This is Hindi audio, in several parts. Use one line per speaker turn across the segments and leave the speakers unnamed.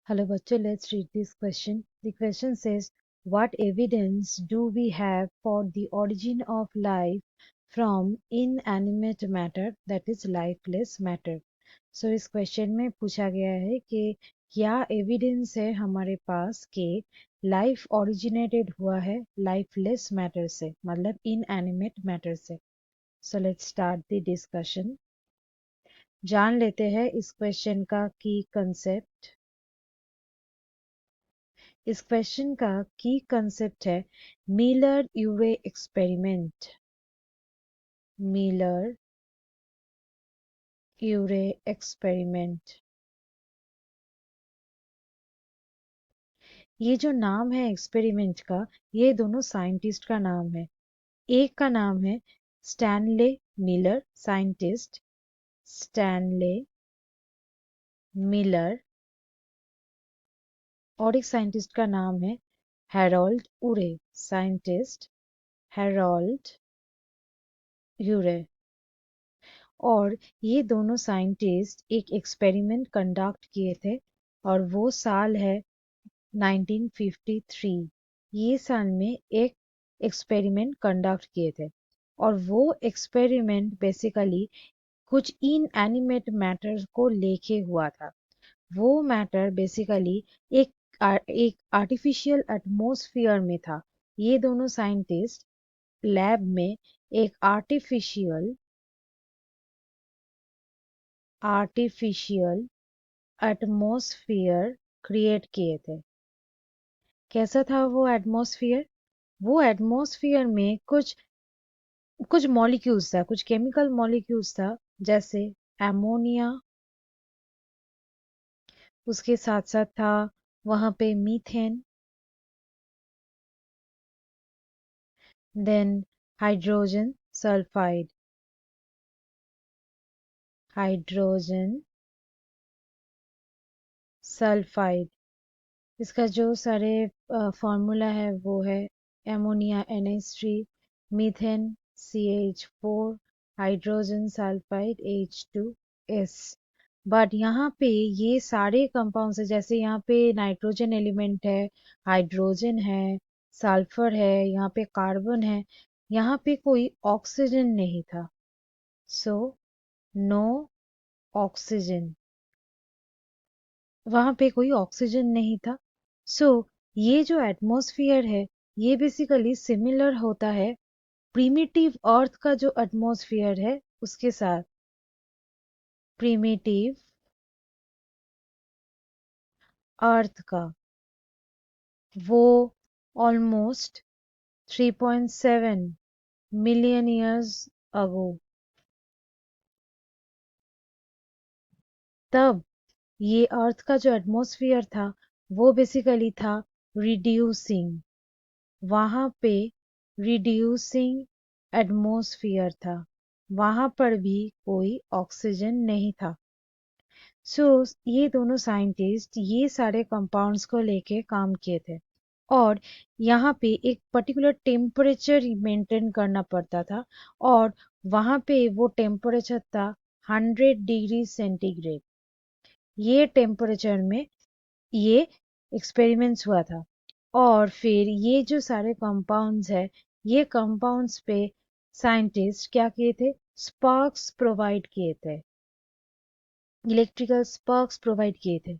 Hello, bachcho. Let's read this question. The question says, what evidence do we have for the origin of life from inanimate matter, that is lifeless matter? So इस क्वेश्चन में पूछा गया है कि क्या एविडेंस है हमारे पास कि लाइफ ओरिजिनेटेड हुआ है लाइफलेस मैटर से, मतलब इनएनिमेट मैटर से. So let's start the discussion. जान लेते हैं इस क्वेश्चन का की कंसेप्ट. इस क्वेश्चन का की कंसेप्ट है मिलर यूरे एक्सपेरिमेंट. मिलर यूरे एक्सपेरिमेंट. ये जो नाम है एक्सपेरिमेंट का, ये दोनों साइंटिस्ट का नाम है. एक का नाम है Stanley Miller, scientist Stanley Miller, और एक साइंटिस्ट का नाम है हैरोल्ड यूरे, साइंटिस्ट हैरोल्ड यूरे. और ये दोनों साइंटिस्ट एक एक्सपेरिमेंट कंडक्ट किए थे और वो साल है 1953. ये साल में एक एक्सपेरिमेंट कंडक्ट किए थे और वो एक्सपेरिमेंट बेसिकली कुछ इनएनिमेट मैटर को लेके हुआ था. वो मैटर बेसिकली एक एक आर्टिफिशियल एटमॉस्फेयर में था. ये दोनों साइंटिस्ट लैब में एक आर्टिफिशियल एटमॉस्फेयर क्रिएट किए थे. कैसा था वो एटमॉस्फेयर? वो एटमॉस्फेयर में कुछ कुछ मॉलिक्यूल्स था, कुछ केमिकल मॉलिक्यूल्स था, जैसे एमोनिया. उसके साथ साथ था वहां पे methane, then hydrogen sulphide. Hydrogen sulphide. इसका जो सारे फॉर्मूला है वो है ammonia NH3, methane CH4, hydrogen sulphide H2S. But यहाँ पे ये सारे कंपाउंड्स है, जैसे यहाँ पे नाइट्रोजन एलिमेंट है, हाइड्रोजन है, सल्फर है, यहाँ पे कार्बन है. यहाँ पे कोई ऑक्सीजन नहीं था. So no oxygen. वहां पे कोई ऑक्सीजन नहीं था. सो ये जो एटमॉस्फेयर है, ये बेसिकली सिमिलर होता है प्रीमिटिव अर्थ का जो एटमॉस्फेयर है उसके साथ. प्रीमिटिव अर्थ का, वो ऑलमोस्ट 3.7 मिलियन ईयर्स अगो. तब ये अर्थ का जो एटमॉस्फेयर था वो बेसिकली था रिड्यूसिंग. वहां पे रिड्यूसिंग एटमॉस्फेयर था. वहां पर भी कोई ऑक्सीजन नहीं था. सो ये दोनों साइंटिस्ट ये सारे कंपाउंड्स को लेके काम किए थे. और यहाँ पे एक पर्टिकुलर टेम्परेचर मेंटेन करना पड़ता था. और वहां पे वो टेम्परेचर था 100 डिग्री सेंटीग्रेड. ये टेम्परेचर में ये एक्सपेरिमेंट्स हुआ था. और फिर ये जो सारे कंपाउंड्स है, ये कंपाउंड्स पे साइंटिस्ट क्या किए थे? स्पार्क्स प्रोवाइड किए थे, इलेक्ट्रिकल स्पार्क्स प्रोवाइड किए थे.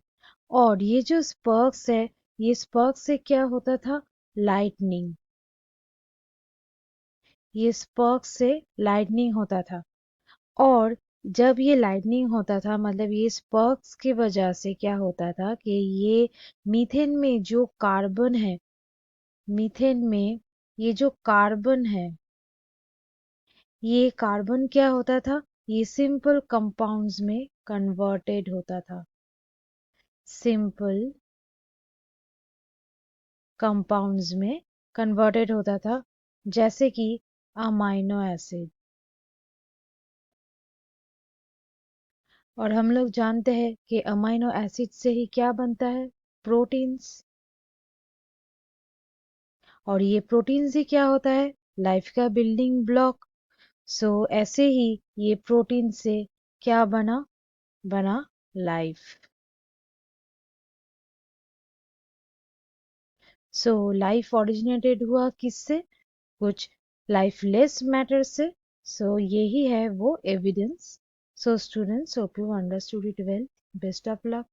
और ये जो स्पार्क्स है, ये स्पार्क्स से क्या होता था? लाइटनिंग. ये स्पार्क्स से लाइटनिंग होता था. और जब ये लाइटनिंग होता था, मतलब ये स्पार्क्स की वजह से क्या होता था कि ये मीथेन में जो कार्बन है, मीथेन में ये जो कार्बन है, ये कार्बन क्या होता था? ये सिंपल कंपाउंड्स में कन्वर्टेड होता था. सिंपल कंपाउंड्स में कन्वर्टेड होता था, जैसे कि अमाइनो एसिड. और हम लोग जानते हैं कि अमाइनो एसिड से ही क्या बनता है? प्रोटीन्स. और ये प्रोटीन से क्या होता है? लाइफ का बिल्डिंग ब्लॉक. सो ऐसे ही ये प्रोटीन से क्या बना? बना लाइफ. सो लाइफ ओरिजिनेटेड हुआ किससे? कुछ लाइफलेस मैटर से। सो यही है वो evidence. So students, hope you understood it well. Best of luck.